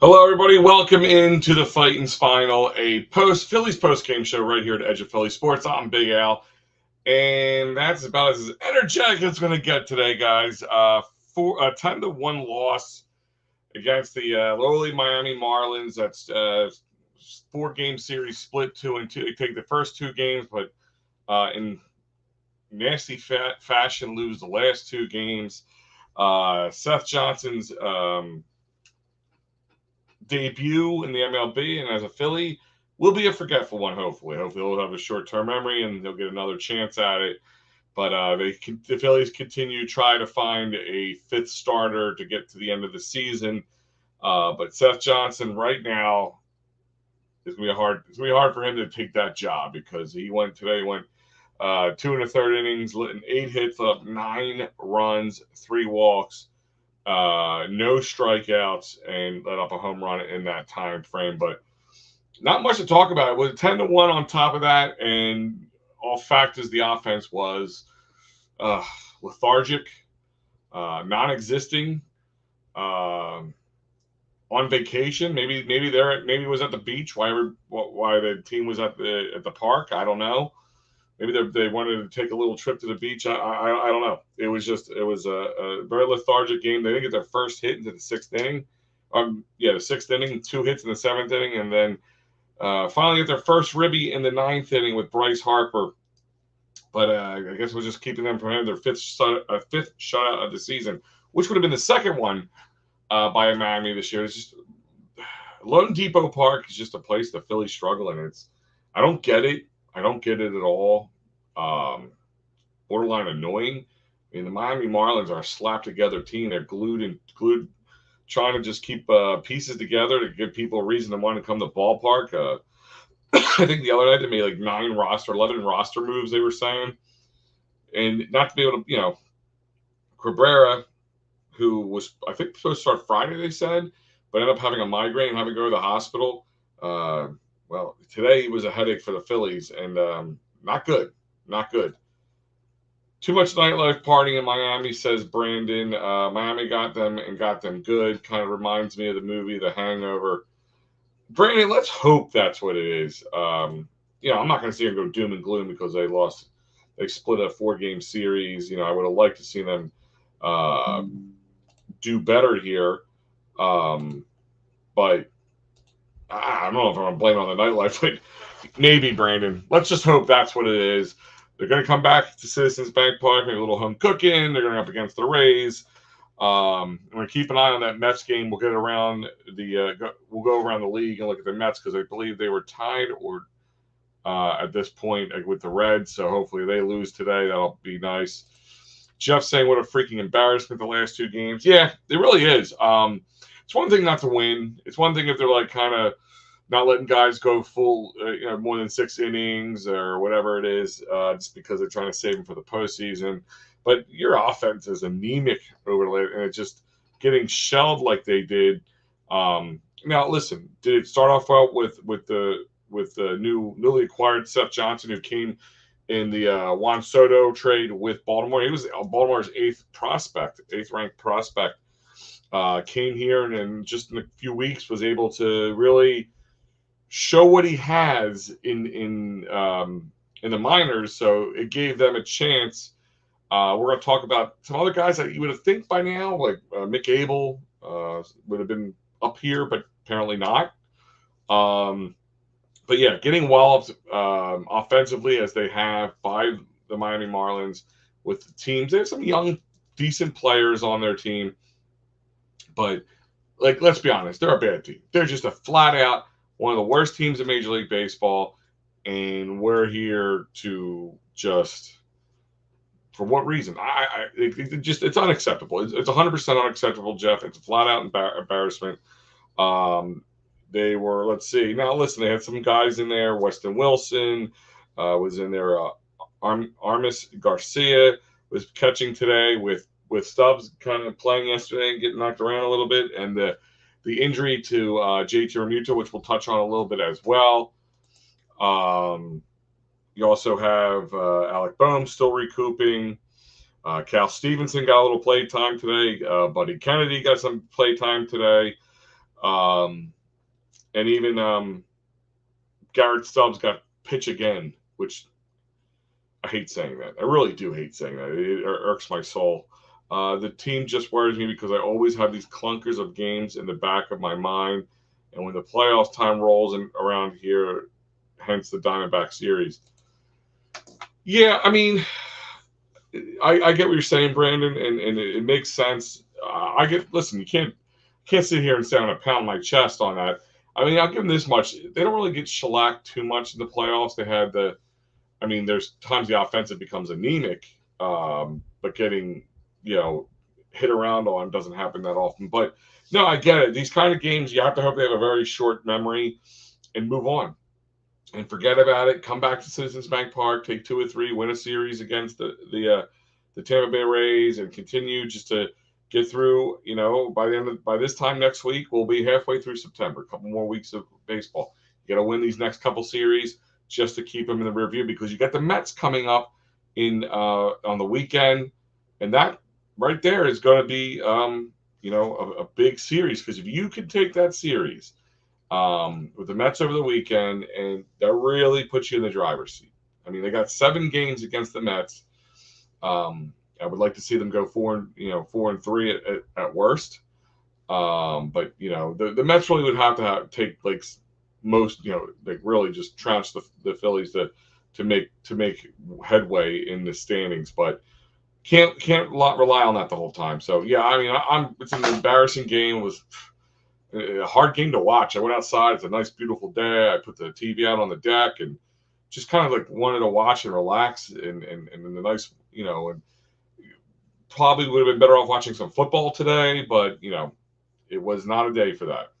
Hello, everybody. Welcome into the Phightins Final, a Phillies postgame show right here at Edge of Philly Sports. I'm Big Al, and that's about as energetic as it's going to get today, guys. 10-1 loss against the lowly Miami Marlins. That's four-game series split 2-2. They take the first two games, but in nasty fashion lose the last two games. Seth Johnson's debut in the MLB and as a Philly will be a forgetful one. Hopefully he'll have a short-term memory and he'll get another chance at it. But the Phillies continue to try to find a fifth starter to get to the end of the season. But Seth Johnson right now is going to be hard for him to take that job because he went 2 1/3 innings, lit in 8 hits, let up 9 runs, 3 walks. No strikeouts, and let up a home run in that time frame. But not much to talk about. It was 10-1 on top of that, and all factors the offense was lethargic, non-existing, on vacation. Maybe it was at the beach. Why the team was at the park? I don't know. Maybe they wanted to take a little trip to the beach. I don't know. It was a very lethargic game. They didn't get their first hit into the 6th inning. The 6th inning, 2 hits in the 7th inning, and then finally get their first ribby in the 9th inning with Bryce Harper. But I guess we're just keeping them from having their fifth shutout of the season, which would have been the second one by Miami this year. It's just Lone Depot Park is just a place the Phillies struggle, and I don't get it. I don't get it at all. Borderline annoying. I mean, the Miami Marlins are a slap together team. They're glued, trying to just keep pieces together to give people a reason to want to come to the ballpark. I think the other night they made like 11 roster moves, they were saying. And not to be able to, Cabrera, who was, I think, supposed to start Friday, they said, but ended up having a migraine and having to go to the hospital. Well, today was a headache for the Phillies, and not good. Not good. Too much nightlife partying in Miami, says Brandon. Miami got them and got them good. Kind of reminds me of the movie The Hangover. Brandon, let's hope that's what it is. I'm not going to see them go doom and gloom because they lost. They split a 4-game series. I would have liked to see them do better here. But I don't know if I'm going to blame it on the nightlife, but maybe, Brandon. Let's just hope that's what it is. They're going to come back to Citizens Bank Park, make a little home cooking. They're going to go up against the Rays. We're going to keep an eye on that Mets game. We'll get around we'll go around the league and look at the Mets because I believe they were tied or at this point with the Reds. So hopefully they lose today. That'll be nice. Jeff saying what a freaking embarrassment the last 2 games. Yeah, it really is. It's one thing not to win. It's one thing if they're like kind of not letting guys go full, more than 6 innings or whatever it is, just because they're trying to save them for the postseason. But your offense is anemic over there, and it's just getting shelled like they did. Now, listen, did it start off well with the newly acquired Seth Johnson, who came in the Juan Soto trade with Baltimore? He was Baltimore's 8th ranked prospect. Came here and just in a few weeks was able to really show what he has in the minors. So it gave them a chance. We're going to talk about some other guys that you would have think by now, like Mick Abel would have been up here, but apparently not. But yeah, getting walloped offensively as they have by the Miami Marlins with the teams. They have some young, decent players on their team. But, let's be honest, they're a bad team. They're just a flat-out one of the worst teams in Major League Baseball, and we're here to just, for what reason? It's unacceptable. It's 100% unacceptable, Jeff. It's a flat-out embarrassment. They were, let's see. Now, listen, they had some guys in there. Weston Wilson was in there. Armis Garcia was catching today with Stubbs kind of playing yesterday and getting knocked around a little bit, and the injury to JT Realmuto, which we'll touch on a little bit as well. You also have Alec Boehm still recouping. Cal Stevenson got a little play time today. Buddy Kennedy got some play time today. And even Garrett Stubbs got pitch again, which I hate saying that. I really do hate saying that. It irks my soul. The team just worries me because I always have these clunkers of games in the back of my mind. And when the playoffs time rolls around here, hence the Diamondback series. Yeah, I mean, I get what you're saying, Brandon, and it makes sense. Listen, you can't sit here and say I'm going to pound my chest on that. I mean, I'll give them this much. They don't really get shellacked too much in the playoffs. There's times the offensive becomes anemic, but getting, hit around on doesn't happen that often. But no, I get it. These kind of games, you have to hope they have a very short memory and move on and forget about it. Come back to Citizens Bank Park, take 2 or 3, win a series against the Tampa Bay Rays, and continue just to get through. By this time next week, we'll be halfway through September. A couple more weeks of baseball. You got to win these next couple series just to keep them in the rear view, because you got the Mets coming up on the weekend, and that right there is going to be a big series, because if you can take that series with the Mets over the weekend, and that really puts you in the driver's seat. I mean, they got 7 games against the Mets. I would like to see them go 4-3 at worst. But the Mets really would have to take really just trounce the Phillies to make headway in the standings. But can't rely on that the whole time. So yeah, I mean, it's an embarrassing game. It was a hard game to watch. I went outside. It's a nice, beautiful day. I put the TV out on the deck and just kind of wanted to watch and relax and the nice, and probably would have been better off watching some football today, but it was not a day for that.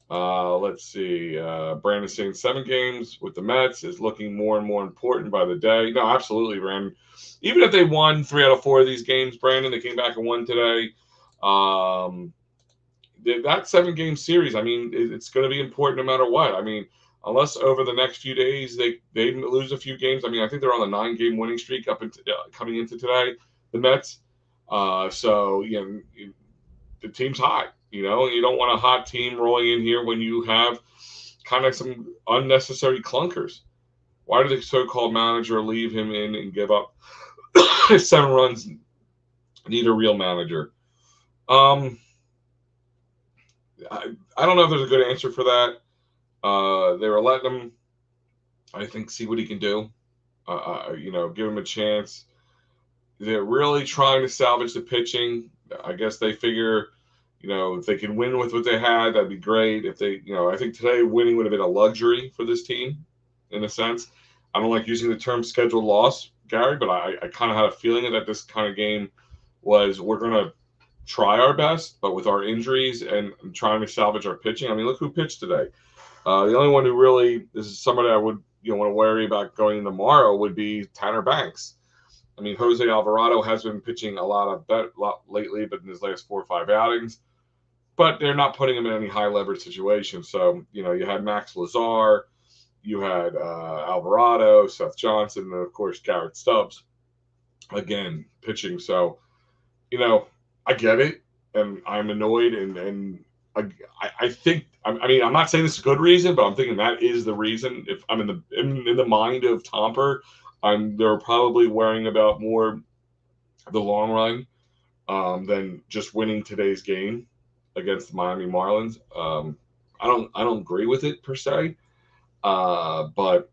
Let's see. Brandon saying 7 games with the Mets is looking more and more important by the day. No, absolutely, Brandon. Even if they won 3 out of 4 of these games, Brandon, they came back and won today. That 7-game series, I mean, it's going to be important no matter what. I mean, unless over the next few days they lose a few games. I mean, I think they're on a 9-game winning streak coming into today, the Mets. So the team's hot. You don't want a hot team rolling in here when you have kind of some unnecessary clunkers. Why did the so-called manager leave him in and give up 7 runs? Need a real manager. I don't know if there's a good answer for that. They were letting him, I think, see what he can do. Give him a chance. They're really trying to salvage the pitching. I guess they figure, if they can win with what they had, that'd be great. If they, I think today winning would have been a luxury for this team, in a sense. I don't like using the term scheduled loss, Gary, but I kind of had a feeling that this kind of game was, we're going to try our best, but with our injuries and trying to salvage our pitching. I mean, look who pitched today. The only one who really, this is somebody I would want to worry about going tomorrow, would be Tanner Banks. I mean, Jose Alvarado has been pitching a lot lately, but in his last 4 or 5 outings. But they're not putting him in any high leverage situation. So, you had Max Lazar, you had Alvarado, Seth Johnson, and of course Garrett Stubbs, again, pitching. So, I get it, and I'm annoyed, and I think, I mean, I'm not saying this is a good reason, but I'm thinking that is the reason. If I'm in the mind of Tomper, they're probably worrying about more the long run than just winning today's game against the Miami Marlins. I don't agree with it per se, but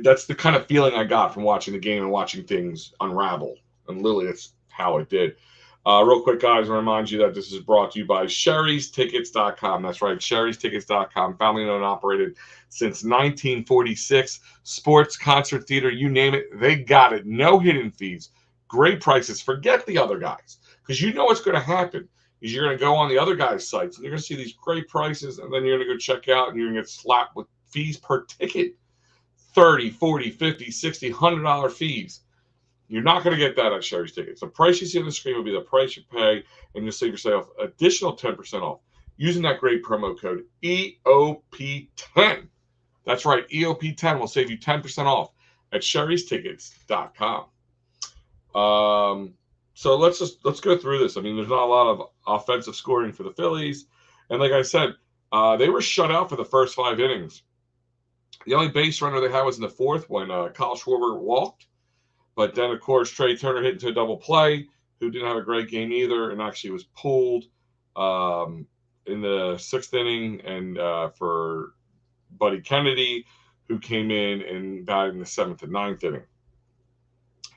that's the kind of feeling I got from watching the game and watching things unravel. And Lily, that's how it did. Real quick, guys, I remind you that this is brought to you by Sherry'sTickets.com. That's right, Sherry'sTickets.com, family owned and operated since 1946. Sports, concert, theater, you name it, they got it. No hidden fees, great prices. Forget the other guys, because what's going to happen is you're going to go on the other guys' sites and you're going to see these great prices, and then you're going to go check out and you're going to get slapped with fees per ticket. $30, $40, $50, $60, $100 fees. You're not going to get that at Sherry's Tickets. The price you see on the screen will be the price you pay, and you'll save yourself additional 10% off using that great promo code EOP10. That's right, EOP10 will save you 10% off at Sherry'sTickets.com. So let's go through this. I mean, there's not a lot of offensive scoring for the Phillies, and like I said, they were shut out for the first 5 innings. The only base runner they had was in the fourth when Kyle Schwarber walked. But then, of course, Trey Turner hit into a double play, who didn't have a great game either, and actually was pulled in the sixth inning, and for Buddy Kennedy, who came in and batted in the seventh and ninth inning.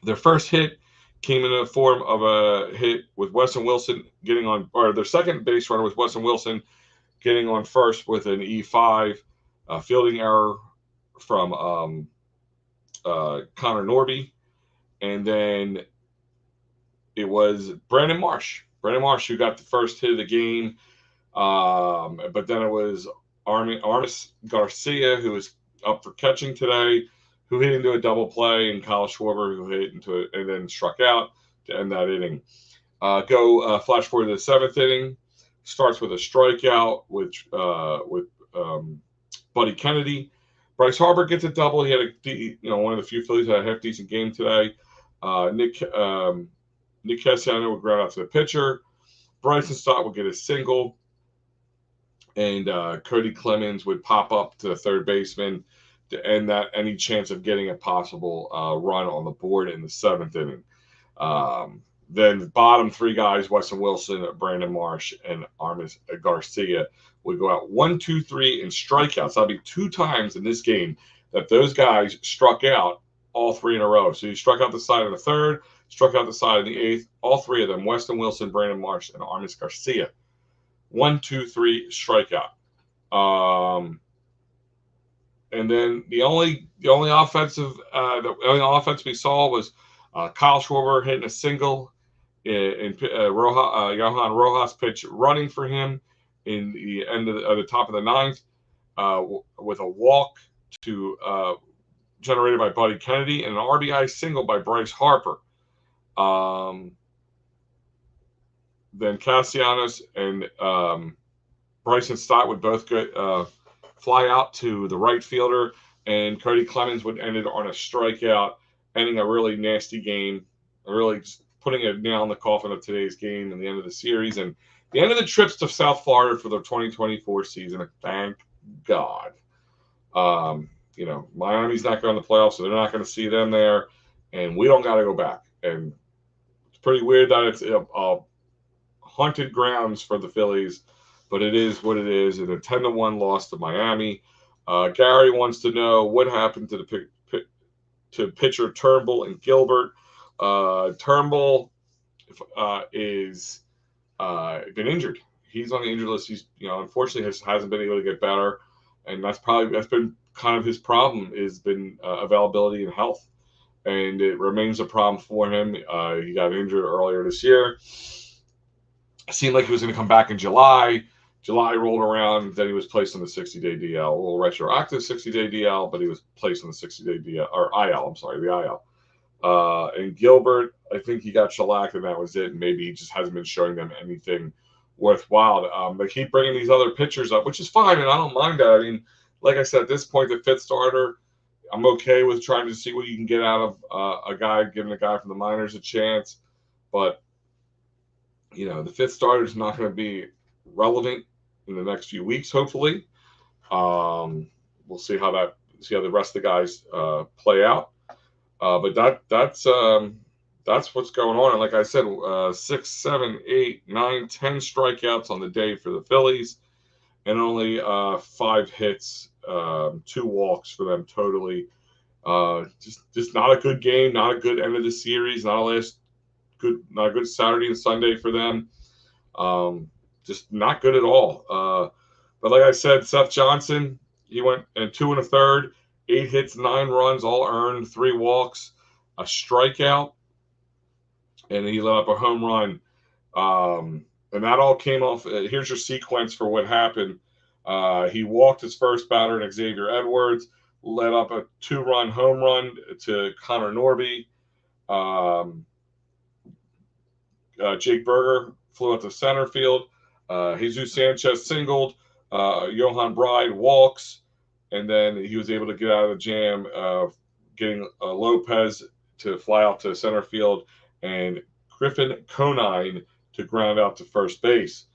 Their first hit came in the form of a hit with Weston Wilson getting on, or their second base runner was Weston Wilson getting on first with an E5 fielding error from Connor Norby. And then it was Brandon Marsh. Brandon Marsh who got the first hit of the game. But then it was Armis Garcia, who was up for catching today, who hit into a double play, and Kyle Schwarber, who hit into it and then struck out to end that inning. Flash forward to the seventh inning. Starts with a strikeout with Buddy Kennedy. Bryce Harper gets a double. He had one of the few Phillies that had a half decent game today. Nick Cassiano would ground out to the pitcher. Bryson Stott would get a single. And Cody Clemens would pop up to the third baseman to end that any chance of getting a possible run on the board in the seventh inning. Then the bottom three guys, Weston Wilson, Brandon Marsh, and Armis Garcia, would go out 1, 2, 3 in strikeouts. That'll be 2 times in this game that those guys struck out all 3 in a row. So you struck out the side of the third, struck out the side of the eighth, all 3 of them, Weston Wilson, Brandon Marsh, and Armis Garcia. 1, 2, 3 strikeout. And then the only offense we saw was Kyle Schwarber hitting a single in Johan Rojas pitch running for him in the end of the top of the ninth with a walk to generated by Buddy Kennedy and an RBI single by Bryce Harper. Then Castellanos and Bryson Stott would both fly out to the right fielder, and Cody Clemens would end it on a strikeout, ending a really nasty game, really just putting a nail in the coffin of today's game and the end of the series and the end of the trips to South Florida for the 2024 season. And thank God. Miami's not going to the playoffs, so they're not going to see them there, and we don't got to go back. And it's pretty weird that it's haunted grounds for the Phillies, but it is what it is. And a 10-1 loss to Miami. Gary wants to know what happened to to pitcher Turnbull and Gilbert. Turnbull is been injured. He's on the injured list. He's unfortunately hasn't been able to get better, and that's been kind of his problem. Has been availability and health, and it remains a problem for him. He got injured earlier this year. It seemed like he was going to come back in July. July rolled around, then he was placed on the 60-day DL, a little retroactive 60-day DL, but he was placed on the 60-day DL, or IL, I'm sorry, the IL. And Gilbert, I think he got shellacked, and that was it. And maybe he just hasn't been showing them anything worthwhile. They keep bringing these other pitchers up, which is fine, and I don't mind that. I mean, like I said, at this point, the fifth starter, I'm okay with trying to see what you can get out of a guy, giving a guy from the minors a chance. But the fifth starter is not going to be relevant in the next few weeks, hopefully. We'll see how the rest of the guys play out. But that's what's going on. And like I said, 6, 7, 8, 9, 10 strikeouts on the day for the Phillies, and only 5 hits, 2 walks for them totally. Just not a good game, not a good end of the series, not a good Saturday and Sunday for them. Just not good at all. But like I said, Seth Johnson, he went 2 1/3, 8 hits, 9 runs, all earned, 3 walks, a strikeout, and he let up a home run. And that all came off. Here's your sequence for what happened. He walked his first batter, Xavier Edwards, let up a 2-run home run to Connor Norby. Jake Berger flew out to center field. Jesus Sanchez singled. Johan Bride walks. And then he was able to get out of the jam, getting Lopez to fly out to center field and Griffin Conine to ground out to first base.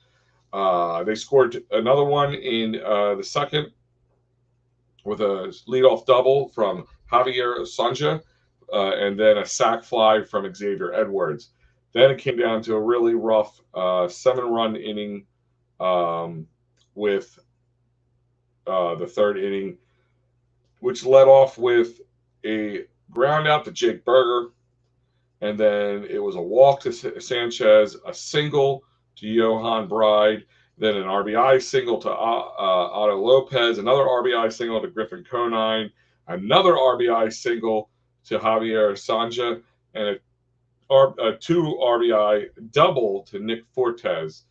They scored another one in the second with a leadoff double from Javier SalG, and then a sac fly from Xavier Edwards. Then it came down to a really rough 7-run inning with the third inning, which led off with a ground out to Jake Berger, and then it was a walk to Sanchez, a single to Johan Bride, then an RBI single to Otto Lopez, another RBI single to Griffin Conine, another RBI single to Javier SalG, and a 2 RBI double to Nick Fortes.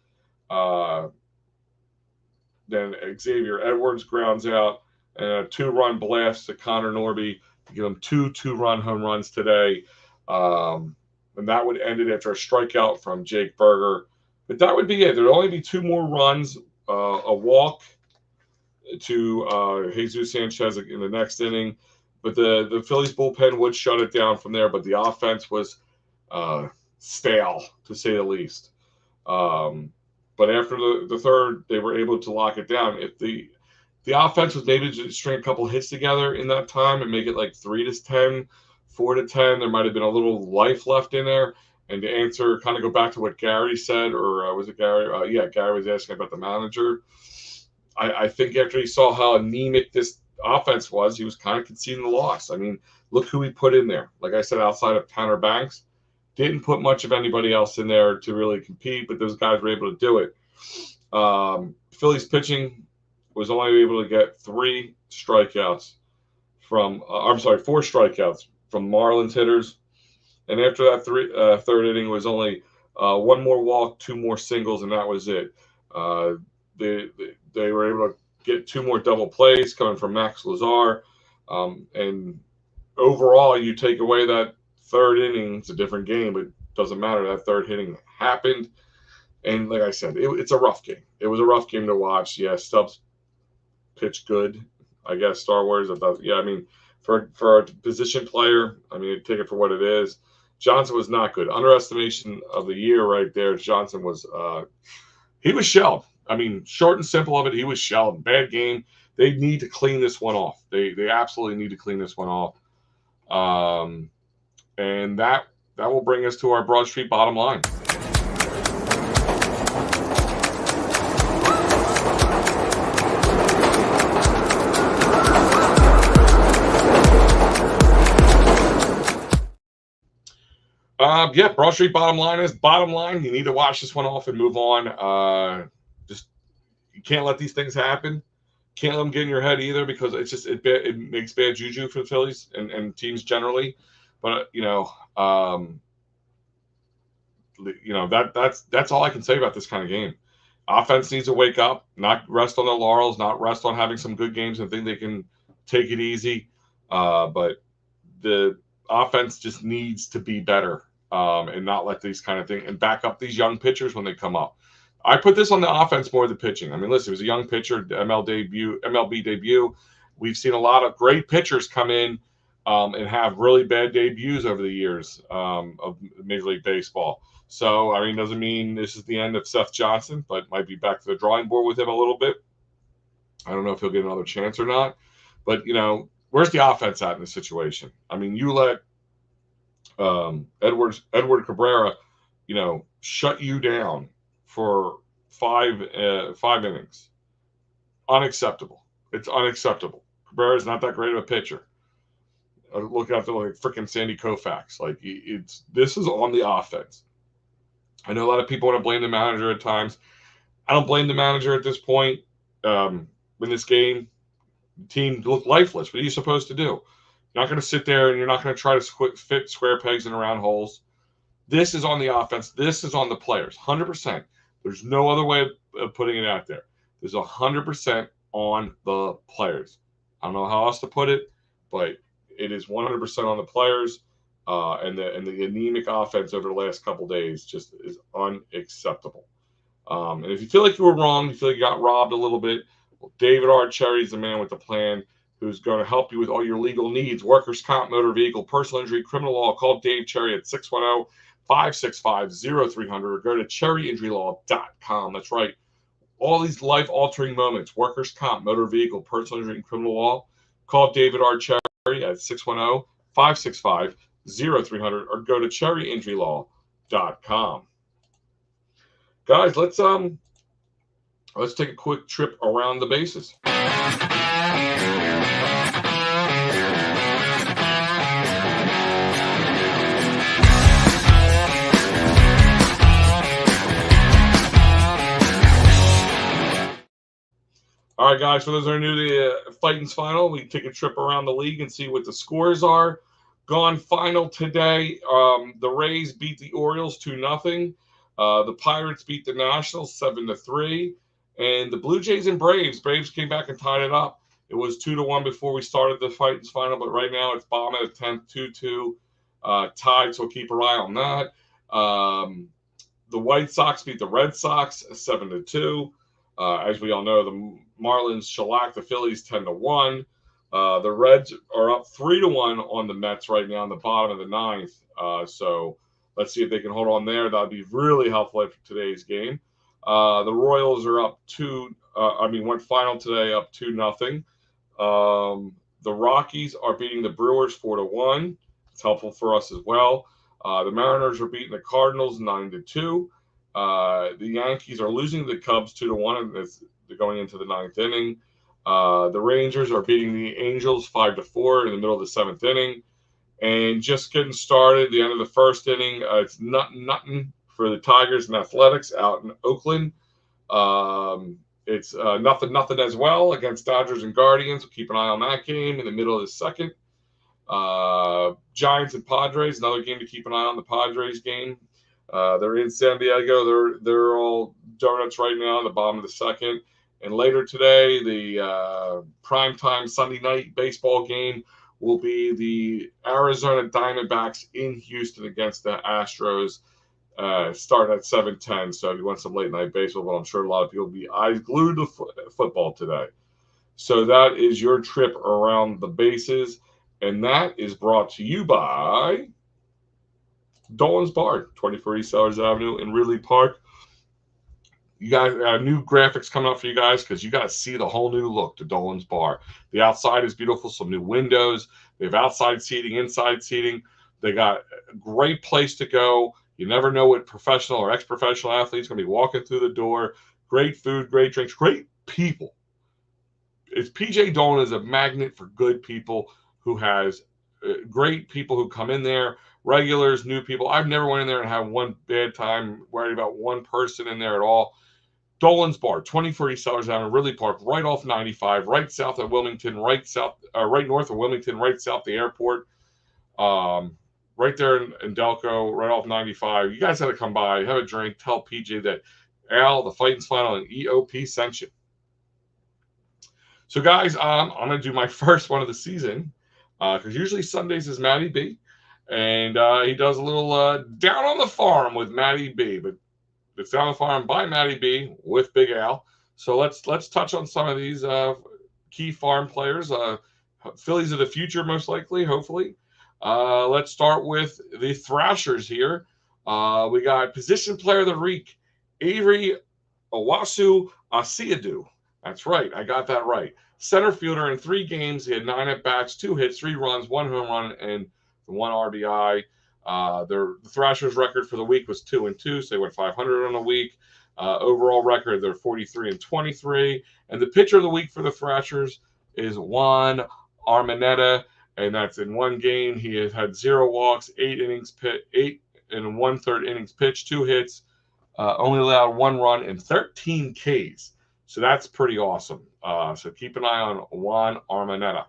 Then Xavier Edwards grounds out, and a 2-run blast to Connor Norby to give him 2 2-run home runs today. And that would end it after a strikeout from Jake Berger. But that would be it. There would only be 2 more runs, a walk to Jesus Sanchez in the next inning. But the Phillies bullpen would shut it down from there. But the offense was stale, to say the least. But after the third, they were able to lock it down. If the offense was maybe to string a couple hits together in that time and make it like 3-10, 4-10, there might have been a little life left in there. And to answer, kind of go back to what Gary said, or was it Gary? Yeah, Gary was asking about the manager. I think after he saw how anemic this offense was, he was kind of conceding the loss. I mean, look who he put in there. Like I said, outside of Tanner Banks, didn't put much of anybody else in there to really compete, but those guys were able to do it. Phillies pitching was only able to get 4 strikeouts from Marlins hitters. And after that third inning was only 1 more walk, 2 more singles, and that was it. They were able to get 2 more double plays coming from Max Lazar. And overall, you take away that third inning, it's a different game, but it doesn't matter. That third inning happened. And like I said, it's a rough game. It was a rough game to watch. Yeah, Stubbs pitched good, I guess. Star Wars, yeah, I mean, for a position player, I mean, take it for what it is. Johnson was not good. Underestimation of the year right there. Johnson was he was shelled. I mean, short and simple of it, he was shelled. Bad game. They need to clean this one off. They absolutely need to clean this one off. And that will bring us to our Broad Street bottom line. Broad Street bottom line is bottom line. You need to wash this one off and move on. You can't let these things happen. Can't let them get in your head either, because it's just it makes bad juju for the Phillies and teams generally. But that's all I can say about this kind of game. Offense needs to wake up, not rest on their laurels, not rest on having some good games and think they can take it easy. But the offense just needs to be better and not let these kind of things and back up these young pitchers when they come up. I put this on the offense more than pitching. I mean, listen, it was a young pitcher, MLB debut. We've seen a lot of great pitchers come in and have really bad debuts over the years of Major League Baseball. So, I mean, doesn't mean this is the end of Seth Johnson, but might be back to the drawing board with him a little bit. I don't know if he'll get another chance or not. But, where's the offense at in this situation? I mean, you let Edward Cabrera, shut you down for five innings. Unacceptable. It's unacceptable. Cabrera is not that great of a pitcher. Look after like freaking Sandy Koufax. Like this is on the offense. I know a lot of people want to blame the manager at times. I don't blame the manager at this point. In this game, the team looked lifeless. What are you supposed to do? You're not going to sit there and you're not going to try to fit square pegs in round holes. This is on the offense. This is on the players. 100%. There's no other way of putting it out there. There's 100% on the players. I don't know how else to put it, but it is 100% on the players. And the anemic offense over the last couple days just is unacceptable. And if you feel like you were wrong, you feel like you got robbed a little bit, well, David R. Cherry is the man with the plan who's going to help you with all your legal needs, workers' comp, motor vehicle, personal injury, criminal law. Call Dave Cherry at 565-0300 or go to cherryinjurylaw.com. That's right. All these life-altering moments, workers' comp, motor vehicle, personal injury, and criminal law. Call David R. Cherry at 610-565-0300 or go to cherryinjurylaw.com. Guys, let's take a quick trip around the bases. All right, guys, for those that are new to the Phightins final, we take a trip around the league and see what the scores are. Gone final today. The Rays beat the Orioles 2-0. The Pirates beat the Nationals 7-3. And the Blue Jays and Braves came back and tied it up. It was 2-1 before we started the Phightins final, but right now it's bottom of the 10th, 2-2 tied, so keep an eye on that. The White Sox beat the Red Sox 7-2. As we all know, the Marlins shellacked the Phillies 10-1. The Reds are up 3-1 on the Mets right now in the bottom of the 9th. So let's see if they can hold on there. That would be really helpful for today's game. The Royals are up went final today up 2-0. The Rockies are beating the Brewers 4-1. It's helpful for us as well. The Mariners are beating the Cardinals 9-2. The Yankees are losing to the Cubs 2-1 as they're going into the 9th inning. The Rangers are beating the Angels 5-4 in the middle of the 7th inning. And just getting started, the end of the 1st inning, it's nothing for the Tigers and Athletics out in Oakland. It's nothing as well against Dodgers and Guardians. We'll keep an eye on that game in the middle of the 2nd. Giants and Padres, another game to keep an eye on, the Padres game. They're in San Diego. They're all donuts right now in the bottom of the 2nd. And later today, the primetime Sunday night baseball game will be the Arizona Diamondbacks in Houston against the Astros, starting at 7:10. So if you want some late night baseball, but I'm sure a lot of people will be eyes glued to football today. So that is your trip around the bases. And that is brought to you by Dolan's Bar, 24 East Sellers Avenue in Ridley Park. You guys, new graphics coming up for you guys because you got to see the whole new look to Dolan's Bar. The outside is beautiful, some new windows. They have outside seating, inside seating. They got a great place to go. You never know what professional or ex-professional athletes going to be walking through the door. Great food, great drinks, great people. It's PJ Dolan is a magnet for good people who has great people who come in there. Regulars, new people. I've never went in there and had one bad time worried about one person in there at all. Dolan's Bar, 24 East Sellers Avenue, Ridley Park, right off 95, right south of Wilmington, right north of Wilmington, right south of the airport, right there in Delco, right off 95. You guys got to come by, have a drink, tell PJ that Al, the Phightins final, and EOP sent you. So, guys, I'm going to do my first one of the season because usually Sundays is MattyB. And he does a little Down on the Farm with MattyB, but it's Down on the Farm by MattyB with Big Al. So let's touch on some of these key farm players. Phillies of the future, most likely, hopefully. Let's start with the Thrashers here. We got position player of the week, Avery Owasu Asiadu. That's right, I got that right. Center fielder in 3 games. He had 9 at-bats, 2 hits, 3 runs, 1 home run, and 1 RBI. The Thrashers' record for the week was 2-2, so they went 500 on the week. Overall record, they're 43-23. And the pitcher of the week for the Thrashers is Juan Armaneta, and that's in 1 game. He has had 0 walks, 8 and 1/3 innings pitched, 2 hits, only allowed 1 run and 13 Ks. So that's pretty awesome. So keep an eye on Juan Armaneta.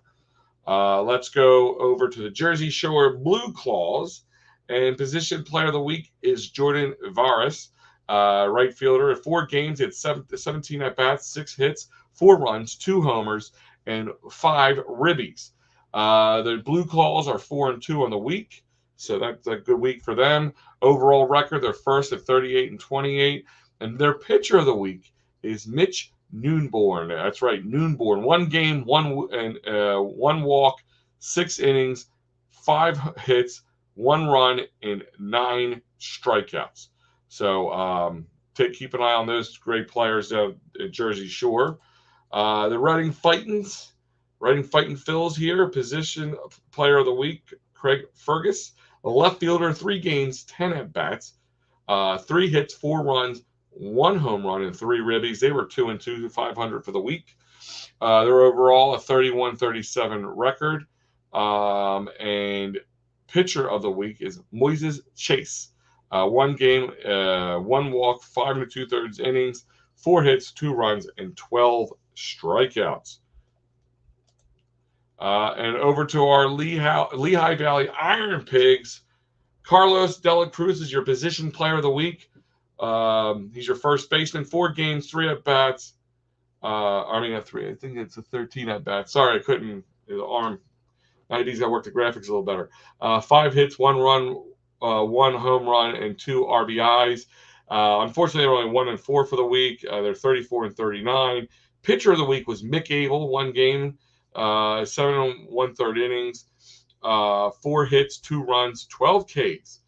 Let's go over to the Jersey Shore Blue Claws. And position player of the week is Jordan Varas, right fielder. In 4 games, he had 17 at-bats, 6 hits, 4 runs, 2 homers, and 5 ribbies. The Blue Claws are 4-2 on the week, so that's a good week for them. Overall record, they're first at 38-28. And their pitcher of the week is Mitch Noonborn. That's right, Noonborn. 1 game, 1 walk, 6 innings, 5 hits, 1 run, and 9 strikeouts. So keep an eye on those great players at Jersey Shore. The Reading Phightins, Phils here, position player of the week, Craig Fergus, a left fielder, 3 games, 10 at-bats, 3 hits, 4 runs, 1 home run, and 3 ribbies. They were 2-2, 500 for the week. They're overall a 31-37 record. And pitcher of the week is Moises Chase. 1 game, 1 walk, 5 2/3 innings, 4 hits, 2 runs, and 12 strikeouts. And over to our Lehigh Valley Iron Pigs. Carlos De La Cruz is your position player of the week. He's your first baseman. 4 games, 3 at-bats. At 3. I think it's a 13 at-bats. Sorry, I couldn't. The arm. MattyB's got to work the graphics a little better. 5 hits, 1 run, 1 home run, and 2 RBIs. Unfortunately, they're only 1-4 for the week. They're 34-39. Pitcher of the week was Mick Abel, 1 game, 7 1/3 innings, 4 hits, 2 runs, 12 Ks.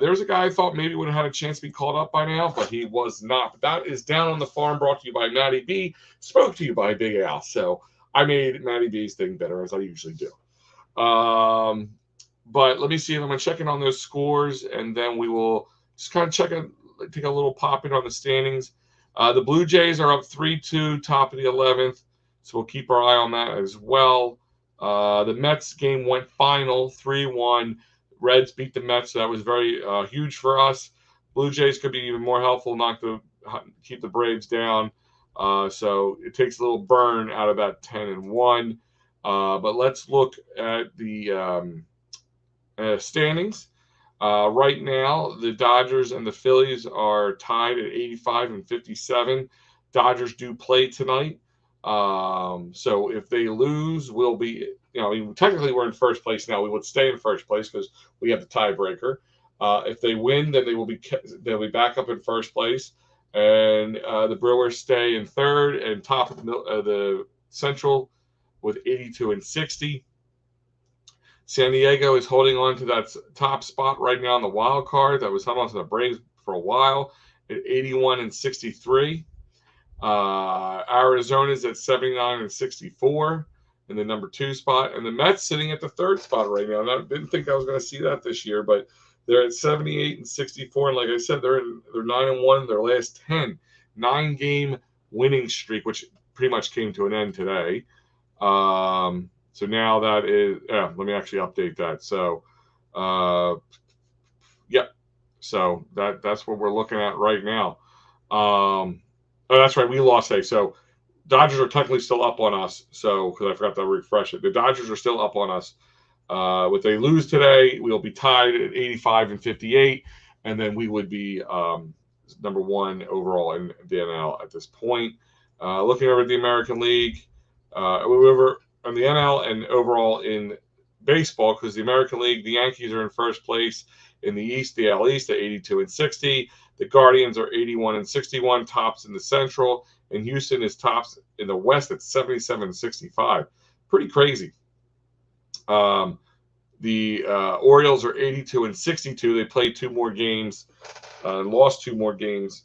There's a guy I thought maybe would have had a chance to be called up by now, but he was not. But that is Down on the Farm, brought to you by MattyB, spoke to you by Big Al. So I made MattyB's thing better, as I usually do. But let me see if I'm checking on those scores, and then we will just kind of take a little pop in on the standings. The Blue Jays are up 3-2, top of the 11th, so we'll keep our eye on that as well. The Mets game went final, 3-1. Reds beat the Mets, so that was very huge for us. Blue Jays could be even more helpful, keep the Braves down. So it takes a little burn out of that 10-1. But let's look at the standings. Right now, the Dodgers and the Phillies are tied at 85 and 57. Dodgers do play tonight. So if they lose, we'll be, technically we're in first place now. We would stay in first place because we have the tiebreaker. If they win, then they'll be back up in first place. And the Brewers stay in third and top of the Central with 82 and 60. San Diego is holding on to that top spot right now in the wild card. That was held on to the Braves for a while at 81 and 63. Arizona's at 79 and 64 in the number 2 spot. And the Mets sitting at the 3rd spot right now. And I didn't think I was going to see that this year, but they're at 78 and 64. And like I said, they're 9-1 in their last 10. 9-game winning streak, which pretty much came to an end today. So now that is, let me actually update that. So, so that's what we're looking at right now. Oh, that's right. We lost today. So Dodgers are technically still up on us. So, because I forgot to refresh it. The Dodgers are still up on us. If they lose today, we'll be tied at 85 and 58. And then we would be number 1 overall in the NL at this point. Looking over at the American League, over on the NL and overall in baseball, because the American League, the Yankees are in first place in the East, the AL East at 82 and 60. The Guardians are 81 and 61, tops in the Central, and Houston is tops in the West at 77 and 65. Pretty crazy. The Orioles are 82 and 62. They played 2 more games, lost 2 more games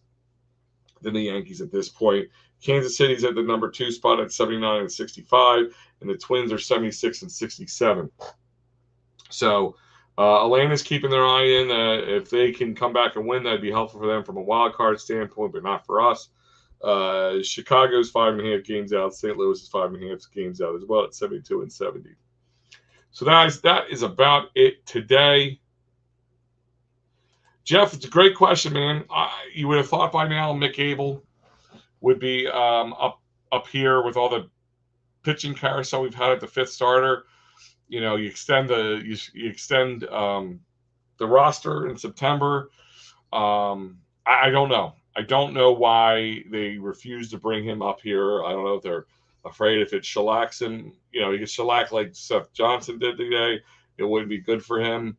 than the Yankees at this point. Kansas City's at the number 2 spot at 79 and 65, and the Twins are 76 and 67. So Atlanta's keeping their eye in. If they can come back and win, that'd be helpful for them from a wild card standpoint, but not for us. Chicago's 5.5 games out. St. Louis is 5.5 games out as well at 72 and 70. So that is about it today. Jeff, it's a great question, man. You would have thought by now Mick Abel would be up here with all the pitching carousel we've had at the 5th starter. You extend the roster in September. I don't know. I don't know why they refuse to bring him up here. I don't know if they're afraid if it shellacks him. He gets shellacked like Seth Johnson did today. It wouldn't be good for him.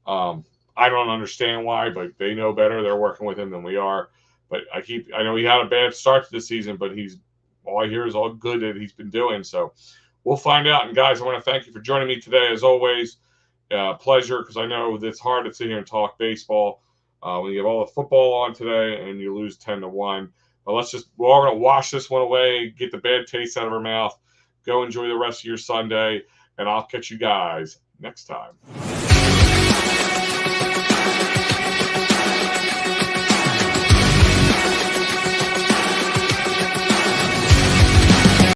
I don't understand why, but they know better. They're working with him than we are. But I know he had a bad start to the season, but all I hear is all good that he's been doing. So we'll find out. And guys, I want to thank you for joining me today. As always, pleasure, because I know it's hard to sit here and talk baseball when you have all the football on today and you lose 10-1. But we're all going to wash this one away, get the bad taste out of our mouth, go enjoy the rest of your Sunday, and I'll catch you guys next time.